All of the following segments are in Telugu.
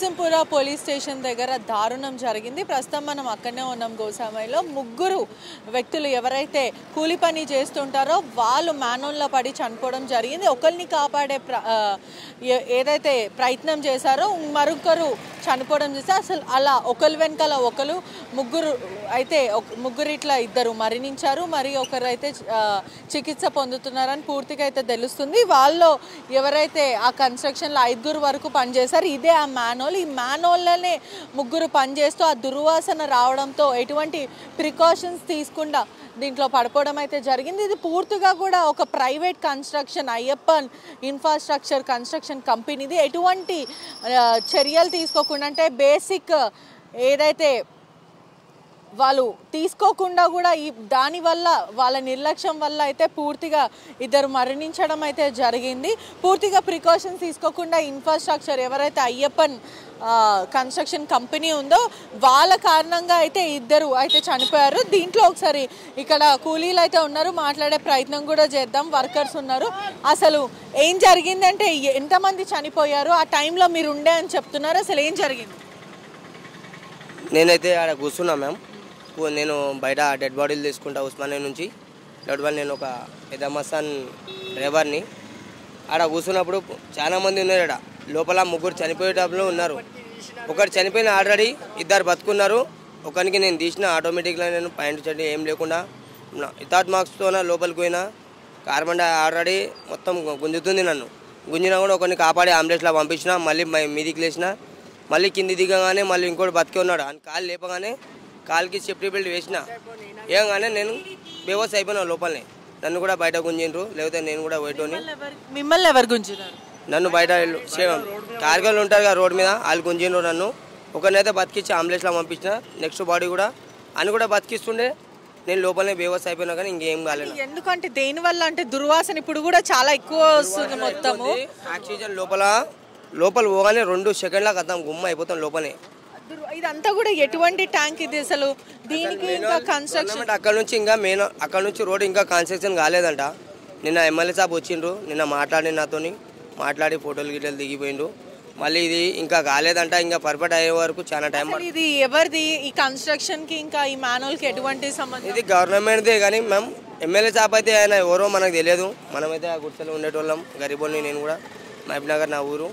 నర్సింపుర పోలీస్ స్టేషన్ దగ్గర దారుణం జరిగింది. ప్రస్తుతం మనం అక్కడనే ఉన్నాం. గోసామైలో ముగ్గురు వ్యక్తులు ఎవరైతే కూలి పని చేస్తుంటారో వాళ్ళు మ్యాన్హోల్లో పడి చనిపోవడం జరిగింది. ఒకరిని కాపాడే ఏదైతే ప్రయత్నం చేశారో మరొకరు చనిపోవడం చేస్తే అసలు అలా ఒకరి వెనకాల ఒకరు ముగ్గురు ఇట్లా ఇద్దరు మరణించారు. మరి ఒకరు అయితే చికిత్స పొందుతున్నారని పూర్తిగా అయితే తెలుస్తుంది. వాళ్ళు ఎవరైతే ఆ కన్స్ట్రక్షన్లో 5 వరకు పనిచేశారు. ఇదే ఆ మ్యాన్హోల్. ఈ మ్యాన్హోల్లోనే ముగ్గురు పనిచేస్తూ ఆ దుర్వాసన రావడంతో ఎటువంటి ప్రికాషన్స్ తీసుకుండా దీంట్లో పడిపోవడం అయితే జరిగింది. ఇది పూర్తిగా కూడా ఒక private construction, Ayyappan infrastructure construction కంపెనీది. ఎటువంటి చర్యలు తీసుకోకుండా అంటే బేసిక్ ఏదైతే వాళ్ళు తీసుకోకుండా కూడా దానివల్ల వాళ్ళ నిర్లక్ష్యం వల్ల అయితే పూర్తిగా ఇద్దరు మరణించడం అయితే జరిగింది. పూర్తిగా ప్రికాషన్స్ తీసుకోకుండా ఇన్ఫ్రాస్ట్రక్చర్ ఎవరైతే అయ్యప్పన్ కన్స్ట్రక్షన్ కంపెనీ ఉందో వాళ్ళ కారణంగా అయితే ఇద్దరు అయితే చనిపోయారు. దీంట్లో ఒకసారి ఇక్కడ కూలీలు అయితే ఉన్నారు, మాట్లాడే ప్రయత్నం కూడా చేద్దాం. వర్కర్స్ ఉన్నారు. అసలు ఏం జరిగిందంటే ఎంతమంది చనిపోయారు, ఆ టైంలో మీరు ఉండే అని చెప్తున్నారు. అసలు ఏం జరిగింది? నేనైతే ఆడ కూర్చున్నా మ్యామ్. నేను బయట డెడ్ బాడీలు తీసుకుంటా ఉస్మానియా నుంచి. డెడ్ బాడీ నేను ఒక పెద్ద మస్తాన్ డ్రైవర్ని. ఆడ కూర్చున్నప్పుడు చాలామంది ఉన్నారు. ఆడ లోపల ముగ్గురు చనిపోయేటప్పుడు ఉన్నారు. ఒకరు చనిపోయిన ఆల్రెడీ, ఇద్దరు బతుకున్నారు. ఒకరికి నేను తీసిన ఆటోమేటిక్గా నేను పాయింట్ చెట్టు ఏం లేకుండా ఇతాట్ మార్క్స్తో లోపలికి పోయినా. కార్బన్ డై ఆల్రెడీ మొత్తం గుంజుతుంది. నన్ను గుంజినా కూడా ఒకరిని కాపాడి అంబులెన్స్లో పంపించిన. మళ్ళీ మీదికి లేచిన. మళ్ళీ కింది దిగగానే మళ్ళీ ఇంకోటి బతికి ఉన్నాడు. అని కాలు లేపగానే కాలుకి సేఫ్టీ బెల్ట్ వేసిన. ఏగానే నేను బేవస్ అయిపోయినా లోపలనే. నన్ను కూడా బయట గుంజిండ్రు, లేకపోతే నేను కూడా పోయేటోని. మిమ్మల్ని ఎవరు గుంజినారు? నన్ను బయట కార్గోలు ఉంటారు కదా రోడ్ మీద, వాళ్ళు గుంజిండ్రు నన్ను. ఒకరినైతే బతికించి అంబులెన్స్లో పంపించిన. నెక్స్ట్ బాడీ కూడా అని కూడా బతికిస్తుండే. నేను లోపలనే బేవస్ అయిపోయినా కానీ ఇంకేం కాలేదు. ఎందుకంటే దేనివల్ల అంటే దుర్వాసన ఇప్పుడు కూడా చాలా ఎక్కువ వస్తుంది. మొత్తము ఆక్సిజన్ లోపల పోగానే 2 సెకండ్ల కథం గుమ్మ అయిపోతాం లోపలనే. ఇదంతా కూడా ఎటువంటి ట్యాంక్ ఇది అసలు? దీనికి ఇంకా కన్స్ట్రక్షన్ అక్కడ నుంచి రోడ్ ఇంకా కన్స్ట్రక్షన్ కాలేదంట. నిన్న ఎమ్మెల్యే సాబ్ వచ్చిండ్రు. నిన్న మాట్లాడి ఫోటోలు గిట్టలు దిగిపోయిండ్రు. మళ్ళీ ఇది ఇంకా కాలేదంట. ఇంకా పర్ఫెక్ట్ అయ్యే వరకు చాలా టైం పడుతుంది. ఇది ఎవరిది ఈ కన్స్ట్రక్షన్ కి ఇంకా ఈ మ్యాన్హోల్ కి ఎటువంటి సంబంధం? ఇది గవర్నమెంట్దే. కానీ మేము ఎమ్మెల్యే సాబ్ అయితే ఆయన ఎవరో మనకు తెలియదు. మనమైతే ఆ గుర్తలో ఉండేటోళ్ళం, గరీబోని. నేను కూడా మహబూబ్ నగర్ నా ఊరు.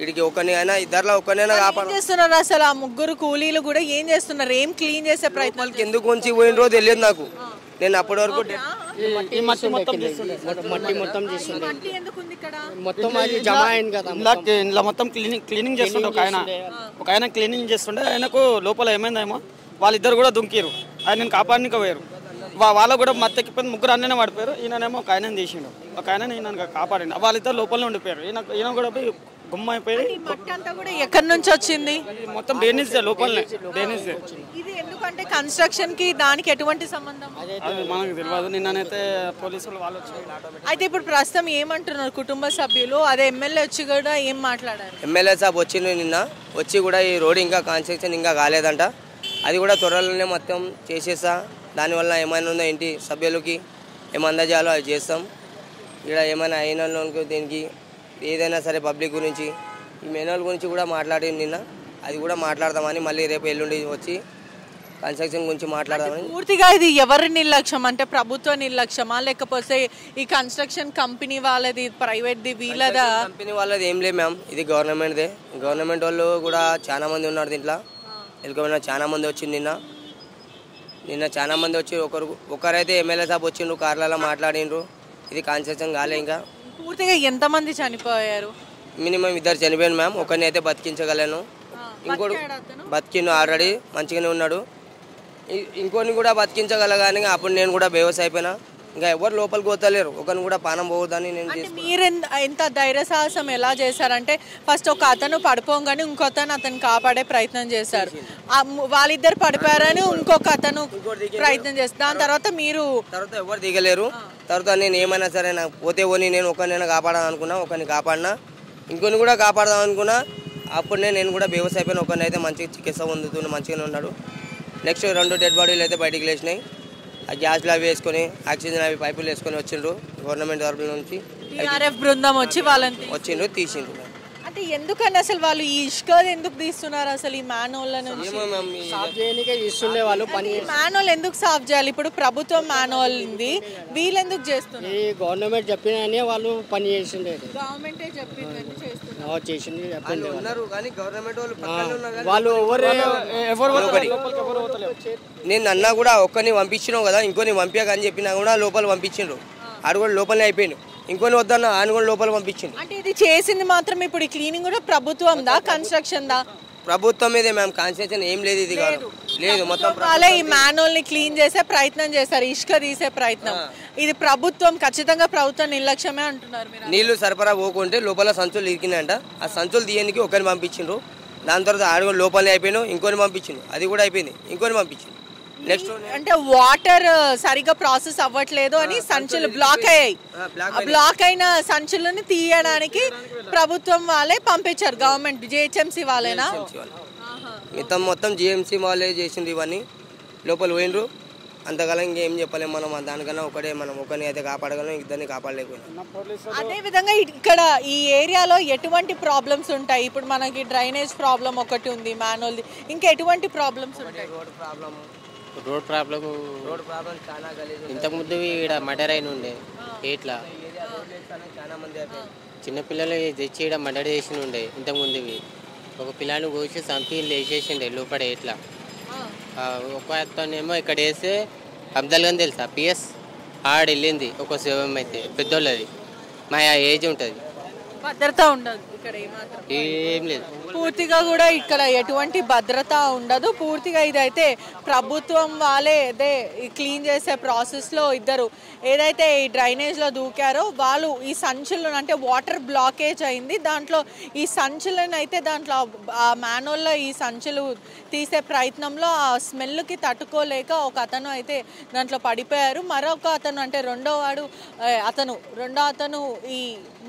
ఇడికి ఒకరిని అయినా ఇద్దరులో ఒకరినైనా చేస్తున్నారు. అసలు ఆ ముగ్గురు కూలీలు కూడా ఏం చేస్తున్నారు? ఏం క్లీన్ చేసే ప్రయత్నం? ఎందుకు కొంచెం పోయినరో తెలియదు నాకు. నేను అప్పటి వరకు మొత్తం క్లీనింగ్ చేస్తుండే. ఒక ఆయన క్లీనింగ్ చేస్తుండే. ఆయనకు లోపల ఏమైందేమో వాళ్ళిద్దరు కూడా దుంకిరు. ఆయన నేను కాపాడనిక పోయారు. వాళ్ళకు కూడా మత్తెక్కిపోయింది. ముగ్గురు అన్ననే పడిపోయారు. ఈయననేమో ఒక ఆయన తీసిండు. ఒక ఆయన ఈయన కాపాడిండు. వాళ్ళిద్దరు లోపలనే ఉండిపోయారు. ఈయన కూడా పోయి గుమ్మ అయిపోయి. ఎక్కడి నుంచి వచ్చింది? మొత్తం డ్రైనేజ్ లోపలనే డ్రైనేజ్. ఇది ఎందుకంటే కన్స్ట్రక్షన్ కి దానికి ఎటువంటి సంబంధం అది మనకు తెలియదు. నిన్ననైతే పోలీసులు వాళ్ళు వచ్చి. అయితే ఇప్పుడు ప్రస్తుతం ఏమంటున్నారు కుటుంబ సభ్యులు? అదే ఎమ్మెల్యే వచ్చి కూడా ఏం మాట్లాడారు? ఎమ్మెల్యే సాబ్ వచ్చిండు నిన్న. వచ్చి కూడా ఈ రోడ్ ఇంకా కన్స్ట్రక్షన్ ఇంకా కాలేదంట. అది కూడా త్వరలోనే మొత్తం చేసేస్తా. దానివల్ల ఏమైనా ఉందో ఏంటి సభ్యులకి ఏమన్నా చేయాలో అది చేస్తాం. ఇక్కడ ఏమైనా అయిన దీనికి ఏదైనా సరే పబ్లిక్ గురించి ఈ మెనోల్ గురించి కూడా మాట్లాడి నిన్న. అది కూడా మాట్లాడదామని మళ్ళీ రేపు ఎల్లుండి వచ్చి కన్స్ట్రక్షన్ గురించి మాట్లాడదామని. పూర్తిగా ఇది ఎవరి నిర్లక్ష్యం అంటే ప్రభుత్వ నిర్లక్ష్యమా లేకపోతే ఈ కన్స్ట్రక్షన్ కంపెనీ వాళ్ళది, ప్రైవేట్ది, వీళ్ళదా? కంపెనీ వాళ్ళది ఏం లేదు మ్యామ్. ఇది గవర్నమెంట్దే. గవర్నమెంట్ వాళ్ళు కూడా చాలా మంది ఉన్నారు దీంట్లో. ఎలుకమైన చాలా మంది వచ్చింది నిన్న చాలా మంది వచ్చి ఒకరైతే ఎమ్మెల్యే సాబ్ వచ్చిండ్రు, కార్లలో మాట్లాడిండ్రు. ఇది కన్స్ట్రక్షన్ కాలే. ఇంకా పూర్తిగా ఎంతమంది చనిపోయారు? మినిమం 2 చనిపోయాను మ్యామ్. ఒకరిని అయితే బతికించగలను. ఇంకోటి బతికిండు, ఆల్రెడీ మంచిగానే ఉన్నాడు. ఇంకోని కూడా బతికించగల. కానీ అప్పుడు నేను కూడా బేవస్ అయిపోయినా. ఇంకా ఎవరు లోపలికి పోతలేరు. ఒకరిని కూడా పానం పోవద్దని నేను మీరు ఎంత ధైర్య సాహసం ఎలా చేశారంటే ఫస్ట్ ఒక అతను పడిపోగానే ఇంకో అతను కాపాడే ప్రయత్నం చేశారు. వాళ్ళిద్దరు పడిపోయారని ఇంకొక అతను ప్రయత్నం చేస్తారు. దాని తర్వాత ఎవరు దిగలేరు. తర్వాత నేను ఏమైనా సరే నాకు పోతే పోని నేను ఒకరినైనా కాపాడాలనుకున్నా. ఒకరిని కాపాడినా, ఇంకొని కూడా కాపాడదాం అనుకున్నా. అప్పుడే నేను కూడా బేవస్ అయిపోయిన. ఒకరిని అయితే మంచిగా చికిత్స పొందుతున్నా, మంచిగానే ఉన్నాడు. నెక్స్ట్ 2 డెడ్ బాడీలు అయితే బయటికి లేచినాయి. ఆ గ్యాస్లు అవి వేసుకొని ఆక్సిజన్ అవి పైపులు వేసుకొని వచ్చిండ్రు గవర్నమెంట్ తరఫున నుంచి. బృందం వచ్చి వాళ్ళని వచ్చిండ్రు, తీసిండ్రు. అంటే ఎందుకని అసలు వాళ్ళు ఈ ఇష్కది ఎందుకు తీస్తున్నారు అసలు ఈ మ్యాన్హోల్ నుంచి? సాఫ్ చేయడానికే తీస్తుండే వాళ్ళు పని. మ్యాన్హోల్ ఎందుకు సాఫ్ చేయాలి? ఇప్పుడు ప్రభుత్వం మ్యాన్హోల్ ఉంది, వీళ్ళు ఎందుకు చేస్తున్నారు? ఈ గవర్నమెంట్ చెప్పిననే వాళ్ళు పని చేసిండే. గవర్నమెంటే చెప్పింది చేసింది చెప్పింది ఉన్నారు కానీ గవర్నమెంట్ వాళ్ళు పక్కనే ఉన్నారు కానీ వాళ్ళు నేను అన్నా కూడా ఒక్కరిని పంపించినావు కదా, ఇంకోని పంపించక అని చెప్పినా కూడా లోపల పంపించిండ్రు. ఆడు కూడా లోపలనే అయిపోయిండు. ఇంకొని వద్దన్న ఆయన కూడా లోపల పంపించిండు. అంటే ఇది చేసింది మాత్రం ఇప్పుడు ఈ క్లీనింగ్ కూడా ప్రభుత్వం దా కన్స్ట్రక్షన్ దా? ప్రభుత్వం మీదే మ్యామ్, కాన్సెషన్ ఏం లేదు. ఇది కాదు లేదు మొత్తం వాళ్ళే ఈ మ్యాన్హోల్ ని క్లీన్ చేసే ప్రయత్నం చేశారు, ఇసుక తీసే ప్రయత్నం. ఇది ప్రభుత్వం ఖచ్చితంగా ప్రభుత్వం నిర్లక్ష్యమే అంటున్నారు మీరు. నీళ్లు సరఫరా పోకుంటే లోపల సంచులు ఇరికినాయంట. ఆ సంచులు తీయడానికి ఒకరిని పంపించిండ్రు. దాని తర్వాత ఆడు కూడా లోపలనే అయిపోయాను. ఇంకొని పంపించిండు, అది కూడా అయిపోయింది. ఇంకొని పంపించిండు. నెక్స్ట్ అంటే వాటర్ సరిగా ప్రాసెస్ అవ్వట్లేదు అని సంచులు బ్లాక్ అయ్యాయి. బ్లాక్ అయిన సంచులను తీయడానికి ప్రభుత్వం వాళ్ళే పంపించారు. గవర్నమెంట్ జిహెచ్ఎంసీ వాళ్ళేనా? మొత్తం జిఎంసీ వాళ్ళే చేసిండ్రు. ఇవన్నీ లోపల పోయినరు. అంతకాలం ఇంకేం చెప్పలేము మనం. దానికన్నా మనం ఒకరిని అయితే కాపాడగలం, ఇద్దరిని కాపాడలేకపోయినా. అదే విధంగా ఇక్కడ ఈ ఏరియాలో ఎటువంటి ప్రాబ్లమ్స్ ఉంటాయి? ఇప్పుడు మనకి డ్రైనేజ్ ప్రాబ్లం ఒకటి ఉంది మ్యాన్హోల్, ఇంకా ఎటువంటి ప్రాబ్లమ్స్ ఉంటాయి? రోడ్ ప్రాబ్లం చాలా గలీజ్. ఇంతకుముందు ఇక్కడ మర్డర్ అయిన ఉండే ఇట్లా చాలా మంది చిన్నపిల్లలు తెచ్చి ఇక్కడ మర్డర్ చేసి ఉండే. ఇంతకుముందు ఒక పిల్లని కోసి చంపి వేసేసిండే లోపల ఇట్లా. ఒక అతనేమో ఇక్కడ వేస్తే అబ్దల్ గని తెలుసా పిఎస్ ఆడ వెళ్ళింది. ఒక శివం అయితే పెద్దోళ్ళది, మా ఏజ్ ఉంటుంది. భద్రత ఉండదు ఇక్కడ ఏమాత్రం, ఏం లేదు. పూర్తిగా కూడా ఇక్కడ ఎటువంటి భద్రత ఉండదు. పూర్తిగా ఇదైతే ప్రభుత్వం వాళ్ళే అదే క్లీన్ చేసే ప్రాసెస్లో ఇద్దరు ఏదైతే ఈ డ్రైనేజ్లో దూకారో వాళ్ళు ఈ సంచులను, అంటే వాటర్ బ్లాకేజ్ అయింది, దాంట్లో ఈ సంచులను అయితే దాంట్లో ఆ మ్యాన్హోల్లో ఈ సంచులు తీసే ప్రయత్నంలో ఆ స్మెల్కి తట్టుకోలేక ఒక అతను అయితే దాంట్లో పడిపోయారు. మరొక అతను అంటే రెండో అతను ఈ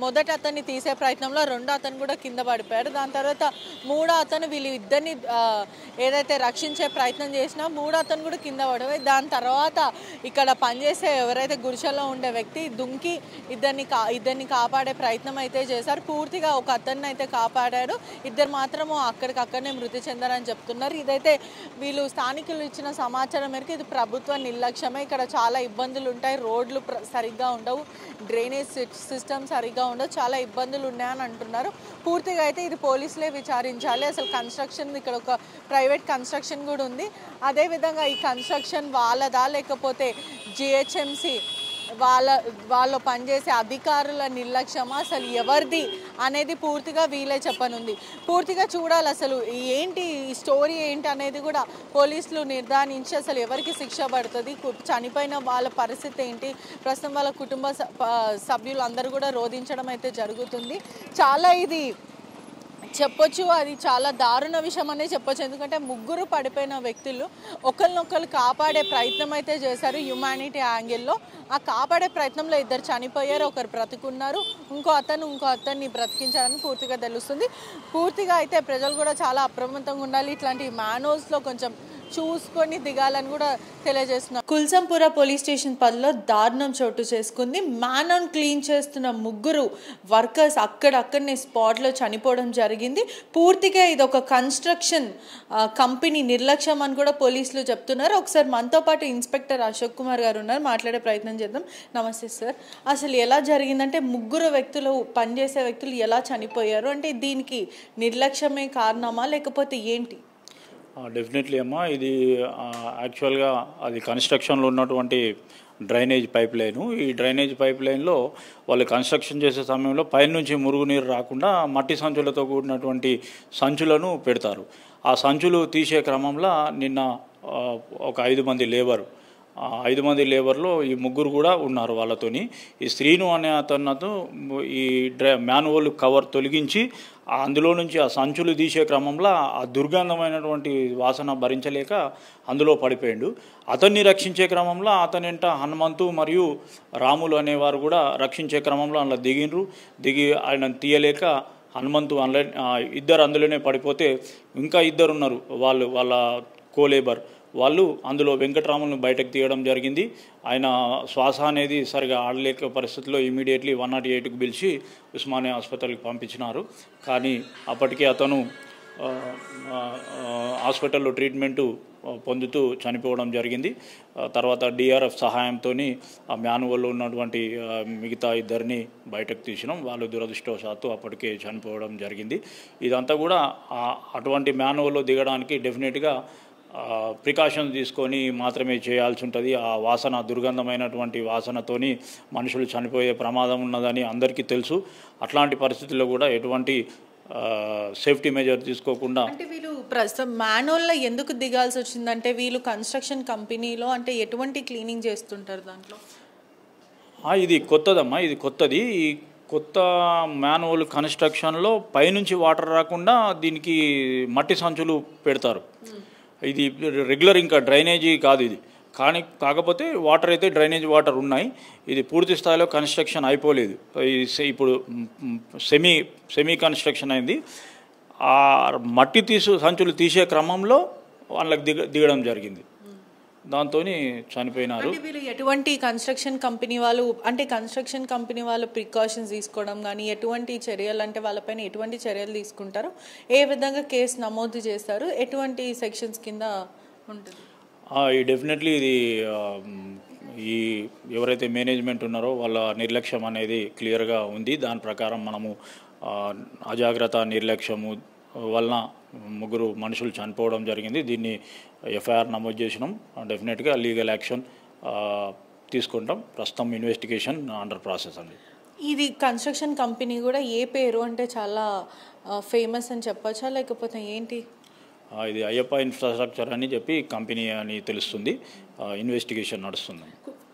మొదటి అతన్ని తీసే ప్రయత్నంలో రెండో అతను కూడా కింద పడిపోయారు. దాని తర్వాత మూడో అతను వీళ్ళు ఇద్దరిని ఏదైతే రక్షించే ప్రయత్నం చేసినా మూడో అతను కూడా కింద పడిపోయి, దాని తర్వాత ఇక్కడ పనిచేసే ఎవరైతే గుడిసెలో ఉండే వ్యక్తి దుంకి ఇద్దరిని కాపాడే ప్రయత్నం అయితే చేశారు. పూర్తిగా ఒక అతన్ని అయితే కాపాడారు, ఇద్దరు మాత్రము అక్కడికక్కడనే మృతి చెందారని చెప్తున్నారు. ఇదైతే వీళ్ళు స్థానికులు ఇచ్చిన సమాచారం మేరకు ఇది ప్రభుత్వ నిర్లక్ష్యమే. ఇక్కడ చాలా ఇబ్బందులు ఉంటాయి, రోడ్లు సరిగ్గా ఉండవు, డ్రైనేజ్ సిస్టమ్ సరిగ్గా ఉండవు, చాలా ఇబ్బందులు ఉన్నాయని అంటున్నారు. పూర్తిగా అయితే ఇది పోలీసులే విచారించాలి. అసలు కన్స్ట్రక్షన్ ఇక్కడ ఒక ప్రైవేట్ కన్స్ట్రక్షన్ కూడా ఉంది. అదేవిధంగా ఈ కన్స్ట్రక్షన్ వాళ్ళదా లేకపోతే జిహెచ్ఎంసీ వాళ్ళు పనిచేసే అధికారుల నిర్లక్ష్యమా, అసలు ఎవరిది అనేది పూర్తిగా వీళ్ళే చెప్పనుంది. పూర్తిగా చూడాలి అసలు ఏంటి ఈ స్టోరీ ఏంటి అనేది కూడా పోలీసులు నిర్ధారించి అసలు ఎవరికి శిక్ష పడుతుంది, చనిపోయిన వాళ్ళ పరిస్థితి ఏంటి, ప్రస్తుతం వాళ్ళ కుటుంబ సభ్యులు అందరూ కూడా రోధించడం అయితే జరుగుతుంది. చాలా ఇది చెప్పొచ్చు, అది చాలా దారుణ విషయం అనే చెప్పొచ్చు. ఎందుకంటే ముగ్గురు పడిపోయిన వ్యక్తులు ఒకరినొకరు కాపాడే ప్రయత్నం అయితే చేశారు హ్యుమానిటీ యాంగిల్లో. ఆ కాపాడే ప్రయత్నంలో ఇద్దరు చనిపోయారు, ఒకరు బ్రతుకున్నారు, ఇంకో అతన్ని బ్రతికించారని పూర్తిగా తెలుస్తుంది. పూర్తిగా అయితే ప్రజలు కూడా చాలా అప్రమత్తంగా ఉండాలి, ఇట్లాంటి మ్యాన్హోల్స్లో కొంచెం చూసుకొని దిగాలని కూడా తెలియజేస్తున్నారు. కుల్సంపుర పోలీస్ స్టేషన్ పరిధిలో దారుణం చోటు చేసుకుంది. మ్యాన్హోల్ క్లీన్ చేస్తున్న ముగ్గురు వర్కర్స్ అక్కడనే స్పాట్లో చనిపోవడం జరిగింది. పూర్తిగా ఇది ఒక కన్స్ట్రక్షన్ కంపెనీ నిర్లక్ష్యం అని కూడా పోలీసులు చెప్తున్నారు. ఒకసారి మనతో పాటు ఇన్స్పెక్టర్ అశోక్ కుమార్ గారు ఉన్నారు, మాట్లాడే ప్రయత్నం చేద్దాం. నమస్తే సార్, అసలు ఎలా జరిగిందంటే ముగ్గురు వ్యక్తులు పనిచేసే వ్యక్తులు ఎలా చనిపోయారు, అంటే దీనికి నిర్లక్ష్యమే కారణమా లేకపోతే ఏంటి? డెఫినెట్లీ అమ్మా, ఇది యాక్చువల్గా అది కన్స్ట్రక్షన్లో ఉన్నటువంటి డ్రైనేజ్ పైప్ లైను. ఈ డ్రైనేజ్ పైప్ లైన్లో వాళ్ళు కన్స్ట్రక్షన్ చేసే సమయంలో పైనుంచి మురుగునీరు రాకుండా మట్టి సంచులతో కూడినటువంటి సంచులను పెడతారు. ఆ సంచులు తీసే క్రమంలో నిన్న ఒక 5 మంది లేబర్లో ఈ ముగ్గురు కూడా ఉన్నారు. వాళ్ళతోని ఈ శ్రీను అనే అతను ఈ మ్యాన్హోల్ కవర్ తొలగించి అందులో నుంచి ఆ సంచులు తీసే క్రమంలో ఆ దుర్గంధమైనటువంటి వాసన భరించలేక అందులో పడిపోయాడు. అతన్ని రక్షించే క్రమంలో అతనింట హనుమంతు మరియు రాములు అనేవారు కూడా రక్షించే క్రమంలో అందులో దిగి ఆయన తీయలేక హనుమంతు ఇద్దరు అందులోనే పడిపోతే ఇంకా 2 ఉన్నారు, వాళ్ళ కోలేబర్ వాళ్ళు అందులో వెంకటరాములను బయటకు తీయడం జరిగింది. ఆయన శ్వాస అనేది సరిగా ఆడలేక పరిస్థితుల్లో ఇమీడియట్లీ 108కు పిలిచి ఉస్మానియా హాస్పిటల్కి పంపించినారు. కానీ అప్పటికే అతను హాస్పిటల్లో ట్రీట్మెంటు పొందుతూ చనిపోవడం జరిగింది. తర్వాత డిఆర్ఎఫ్ సహాయంతో ఆ మాన్యువల్లో ఉన్నటువంటి మిగతా ఇద్దరిని బయటకు తీసినాం. వాళ్ళు దురదృష్టవశాత్తు అప్పటికే చనిపోవడం జరిగింది. ఇదంతా కూడా అటువంటి మాన్యువల్లో దిగడానికి డెఫినెట్గా ప్రికాషన్స్ తీసుకొని మాత్రమే చేయాల్సి ఉంటుంది. ఆ వాసన దుర్గంధమైనటువంటి వాసనతోని మనుషులు చనిపోయే ప్రమాదం ఉన్నదని అందరికీ తెలుసు. అట్లాంటి పరిస్థితుల్లో కూడా ఎటువంటి సేఫ్టీ మెజర్ తీసుకోకుండా అంటే వీళ్ళు ప్రస్తుతం మాన్యువల్లో ఎందుకు దిగాల్సి వచ్చిందంటే వీళ్ళు కన్స్ట్రక్షన్ కంపెనీలో అంటే ఎటువంటి క్లీనింగ్ చేస్తుంటారు దాంట్లో? ఇది కొత్తదమ్మా, ఇది కొత్తది. ఈ కొత్త మాన్యువల్ కన్స్ట్రక్షన్లో పైనుంచి వాటర్ రాకుండా దీనికి మట్టి సంచులు పెడతారు. ఇది రెగ్యులర్ ఇంకా డ్రైనేజీ కాదు ఇది. కాకపోతే వాటర్ అయితే డ్రైనేజ్ వాటర్ ఉన్నాయి. ఇది పూర్తి స్థాయిలో కన్స్ట్రక్షన్ అయిపోలేదు. ఇప్పుడు సెమీ కన్స్ట్రక్షన్ అయింది. ఆ మట్టి సంచులు తీసే క్రమంలో వాళ్ళకి దిగడం జరిగింది. దాంతో చనిపోయినారు. వీళ్ళు ఎటువంటి కన్స్ట్రక్షన్ కంపెనీ వాళ్ళు ప్రికాషన్స్ తీసుకోవడం కానీ ఎటువంటి చర్యలు అంటే వాళ్ళపైన ఎటువంటి చర్యలు తీసుకుంటారు, ఏ విధంగా కేసు నమోదు చేస్తారు, ఎటువంటి సెక్షన్స్ కింద ఉంటుంది? డెఫినెట్లీ ఇది ఈ ఎవరైతే మేనేజ్మెంట్ ఉన్నారో వాళ్ళ నిర్లక్ష్యం అనేది క్లియర్గా ఉంది. దాని ప్రకారం మనము అజాగ్రత్త నిర్లక్ష్యము వలన 3 మనుషులు చనిపోవడం జరిగింది. దీన్ని ఎఫ్ఐఆర్ నమోదు చేసినాం. డెఫినెట్గా లీగల్ యాక్షన్ తీసుకుంటాం. ప్రస్తుతం ఇన్వెస్టిగేషన్ అండర్ ప్రాసెస్ అండి. ఇది కన్స్ట్రక్షన్ కంపెనీ కూడా ఏ పేరు అంటే చాలా ఫేమస్ అని చెప్పచ్చా లేకపోతే ఏంటి? ఇది అయ్యప్ప ఇన్ఫ్రాస్ట్రక్చర్ అని చెప్పి కంపెనీ అని తెలుస్తుంది. ఇన్వెస్టిగేషన్ నడుస్తుంది.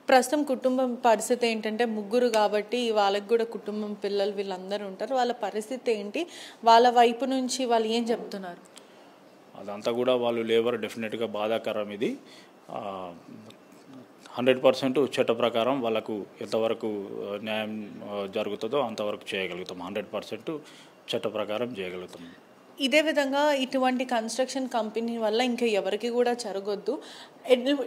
ప్రస్తుతం కుటుంబం పరిస్థితి ఏంటంటే 3 కాబట్టి వాళ్ళకి కూడా కుటుంబం పిల్లలు వీళ్ళందరూ ఉంటారు. వాళ్ళ పరిస్థితి ఏంటి, వాళ్ళ వైపు నుంచి వాళ్ళు ఏం చెప్తున్నారు? అదంతా కూడా వాళ్ళు లేబర్ డెఫినెట్గా బాధాకరం. ఇది 100% చట్ట ప్రకారం వాళ్ళకు ఎంతవరకు న్యాయం జరుగుతుందో అంతవరకు చేయగలుగుతాం. 100% చట్ట ప్రకారం చేయగలుగుతాం. ఇదే విధంగా ఇటువంటి కన్స్ట్రక్షన్ కంపెనీ వల్ల ఇంకా ఎవరికి కూడా జరగొద్దు.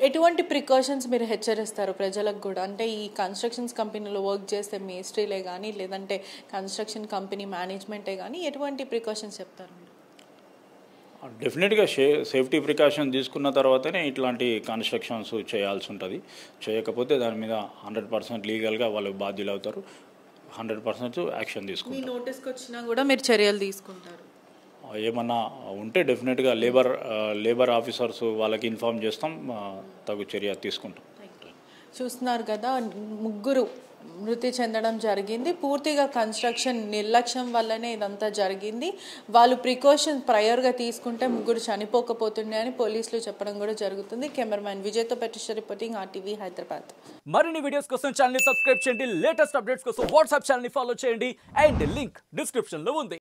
ఎటువంటి ప్రికాషన్స్ మీరు హెచ్చరిస్తారు ప్రజలకు కూడా? అంటే ఈ కన్స్ట్రక్షన్స్ కంపెనీలో వర్క్ చేసే మేస్ట్రీలే కానీ లేదంటే కన్స్ట్రక్షన్ కంపెనీ మేనేజ్మెంటే కానీ ఎటువంటి ప్రికాషన్స్ చెప్తారు? డెఫినెట్గా సేఫ్టీ ప్రికాషన్ తీసుకున్న తర్వాతనే ఇట్లాంటి కన్స్ట్రక్షన్స్ చేయాల్సి ఉంటుంది. చేయకపోతే దాని మీద 100% లీగల్గా వాళ్ళు బాధ్యులు అవుతారు. 100% యాక్షన్ తీసుకుంటారు. నోటీస్కి వచ్చినా కూడా మీరు చర్యలు తీసుకుంటారు? ఏమన్నా ఉంటే డెఫినెట్గా లేబర్ ఆఫీసర్స్ వాళ్ళకి ఇన్ఫార్మ్ చేస్తాం, తగు చర్య తీసుకుంటాం. చూస్తున్నారు కదా, 3 మృతి చెందడం జరిగింది. పూర్తిగా కన్స్ట్రక్షన్ నిర్లక్ష్యం వల్లనే ఇదంతా జరిగింది. వాళ్ళు ప్రికాషన్ ప్రయర్గా తీసుకుంటే 3 చనిపోకపోతుండే అని పోలీసులు చెప్పడం కూడా జరుగుతుంది. కెమెరామ్యాన్ విజయ్తో పెట్టిష రిపోర్టింగ్ RTV హైదరాబాద్. మరిన్ని వీడియోస్ కోసం ఛానల్ ని సబ్స్క్రైబ్ చేయండి. లేటెస్ట్ అప్డేట్స్ కోసం వాట్సాప్ ఛానల్ ని ఫాలో చేయండి. అండ్ లింక్ డిస్క్రిప్షన్ లో ఉంది.